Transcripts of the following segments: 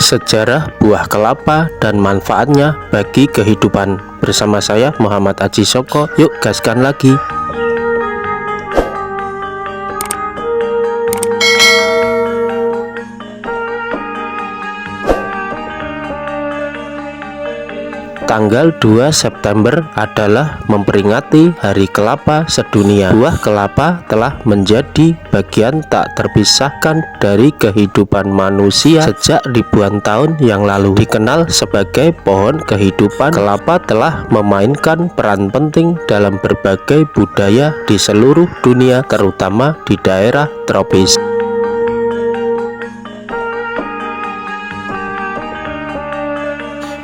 Sejarah buah kelapa dan manfaatnya bagi kehidupan. Bersama saya Muhammad Aji Soko, yuk gaskan lagi. Tanggal 2 September adalah memperingati Hari Kelapa Sedunia. Buah kelapa telah menjadi bagian tak terpisahkan dari kehidupan manusia sejak ribuan tahun yang lalu. Dikenal sebagai pohon kehidupan, kelapa telah memainkan peran penting dalam berbagai budaya di seluruh dunia, terutama di daerah tropis.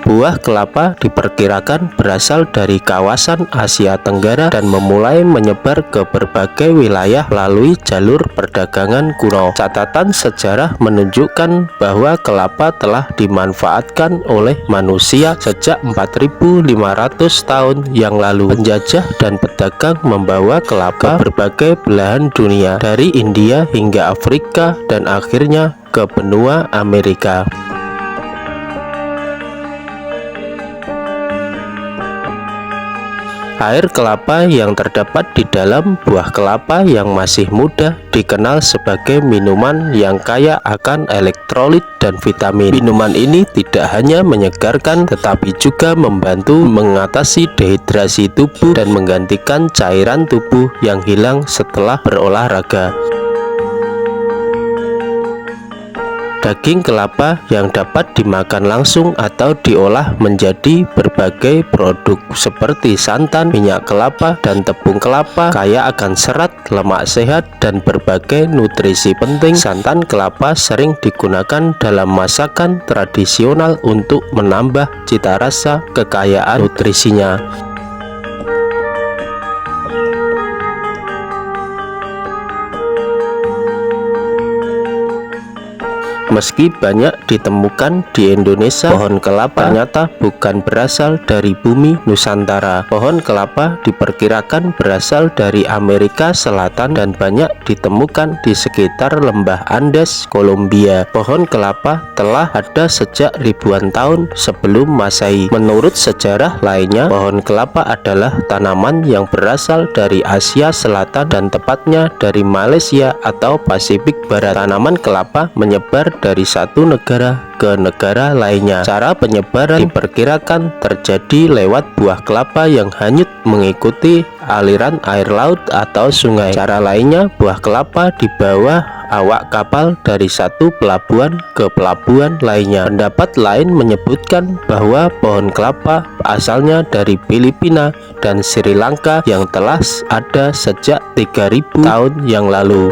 Buah kelapa diperkirakan berasal dari kawasan Asia Tenggara dan memulai menyebar ke berbagai wilayah melalui jalur perdagangan kuno. Catatan sejarah menunjukkan bahwa kelapa telah dimanfaatkan oleh manusia sejak 4.500 tahun yang lalu. Penjajah dan pedagang membawa kelapa ke berbagai belahan dunia, dari India hingga Afrika dan akhirnya ke benua Amerika. Air kelapa yang terdapat di dalam buah kelapa yang masih muda dikenal sebagai minuman yang kaya akan elektrolit dan vitamin. Minuman ini tidak hanya menyegarkan tetapi juga membantu mengatasi dehidrasi tubuh dan menggantikan cairan tubuh yang hilang setelah berolahraga. Daging kelapa yang dapat dimakan langsung atau diolah menjadi berbagai produk seperti santan, minyak kelapa, dan tepung kelapa, kaya akan serat, lemak sehat, dan berbagai nutrisi penting. Santan kelapa sering digunakan dalam masakan tradisional untuk menambah cita rasa kekayaan nutrisinya. Meski banyak ditemukan di Indonesia, pohon kelapa ternyata bukan berasal dari bumi Nusantara. Pohon kelapa diperkirakan berasal dari Amerika Selatan dan banyak ditemukan di sekitar lembah Andes, Kolombia. Pohon kelapa telah ada sejak ribuan tahun sebelum Masehi. Menurut sejarah lainnya, pohon kelapa adalah tanaman yang berasal dari Asia Selatan dan tepatnya dari Malaysia atau Pasifik Barat. Tanaman kelapa menyebar dari satu negara ke negara lainnya. Cara penyebaran diperkirakan terjadi lewat buah kelapa yang hanyut mengikuti aliran air laut atau sungai. Cara lainnya, buah kelapa dibawa awak kapal dari satu pelabuhan ke pelabuhan lainnya. Pendapat lain menyebutkan bahwa pohon kelapa asalnya dari Filipina dan Sri Lanka yang telah ada sejak 3.000 tahun yang lalu.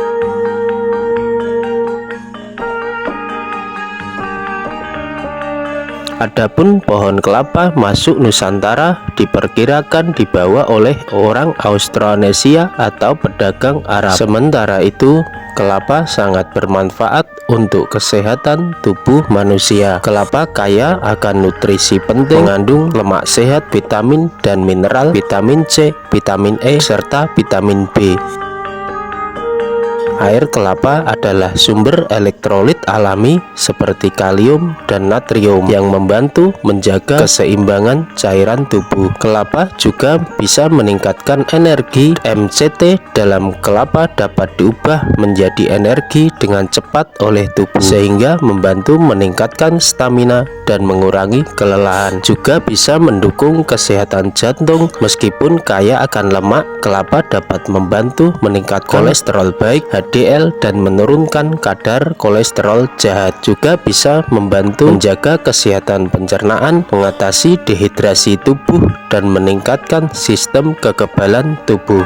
Adapun pohon kelapa masuk Nusantara diperkirakan dibawa oleh orang Austronesia atau pedagang Arab. Sementara itu, kelapa sangat bermanfaat untuk kesehatan tubuh manusia. Kelapa kaya akan nutrisi penting, mengandung lemak sehat, vitamin dan mineral, vitamin C, vitamin E, serta vitamin B. Air kelapa adalah sumber elektrolit alami seperti kalium dan natrium yang membantu menjaga keseimbangan cairan tubuh. Kelapa juga bisa meningkatkan energi. MCT dalam kelapa dapat diubah menjadi energi dengan cepat oleh tubuh sehingga membantu meningkatkan stamina dan mengurangi kelelahan. Juga bisa mendukung kesehatan jantung. Meskipun kaya akan lemak, kelapa dapat membantu meningkatkan kolesterol baik HDL dan menurunkan kadar kolesterol jahat. Juga bisa membantu menjaga kesehatan pencernaan, mengatasi dehidrasi tubuh, dan meningkatkan sistem kekebalan tubuh.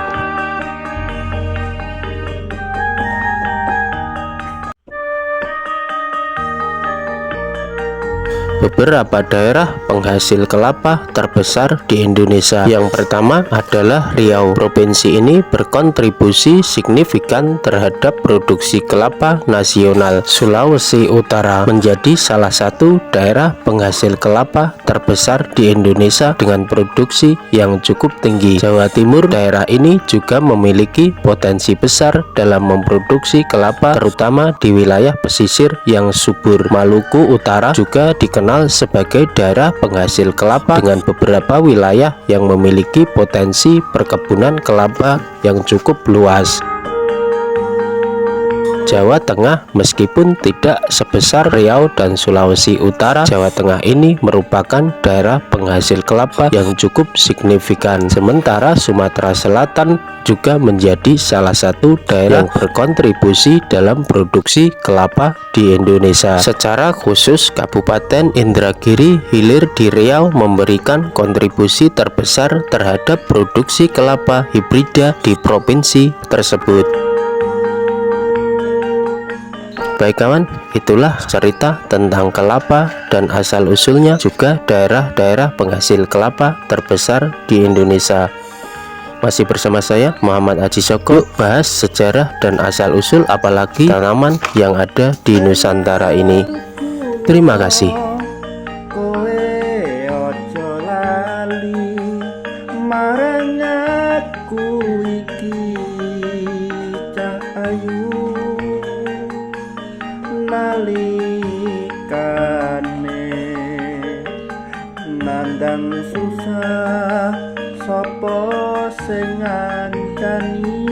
Beberapa daerah penghasil kelapa terbesar di Indonesia. Yang pertama adalah Riau. Provinsi ini berkontribusi signifikan terhadap produksi kelapa nasional. Sulawesi Utara menjadi salah satu daerah penghasil kelapa terbesar di Indonesia dengan produksi yang cukup tinggi. Jawa Timur, daerah ini juga memiliki potensi besar dalam memproduksi kelapa, terutama di wilayah pesisir yang subur. Maluku Utara juga dikenal sebagai daerah penghasil kelapa dengan beberapa wilayah yang memiliki potensi perkebunan kelapa yang cukup luas. Jawa Tengah, meskipun tidak sebesar Riau dan Sulawesi Utara, Jawa Tengah ini merupakan daerah penghasil kelapa yang cukup signifikan. Sementara Sumatera Selatan juga menjadi salah satu daerah yang berkontribusi dalam produksi kelapa di Indonesia. Secara khusus, Kabupaten Indragiri Hilir di Riau memberikan kontribusi terbesar terhadap produksi kelapa hibrida di provinsi tersebut. Baik kawan, itulah cerita tentang kelapa dan asal-usulnya, juga daerah-daerah penghasil kelapa terbesar di Indonesia. Masih bersama saya Muhammad Aji Soko. Yuk bahas sejarah dan asal-usul apalagi tanaman yang ada di Nusantara ini. Terima kasih. Nalikane nandang susah sapa sing ngancani.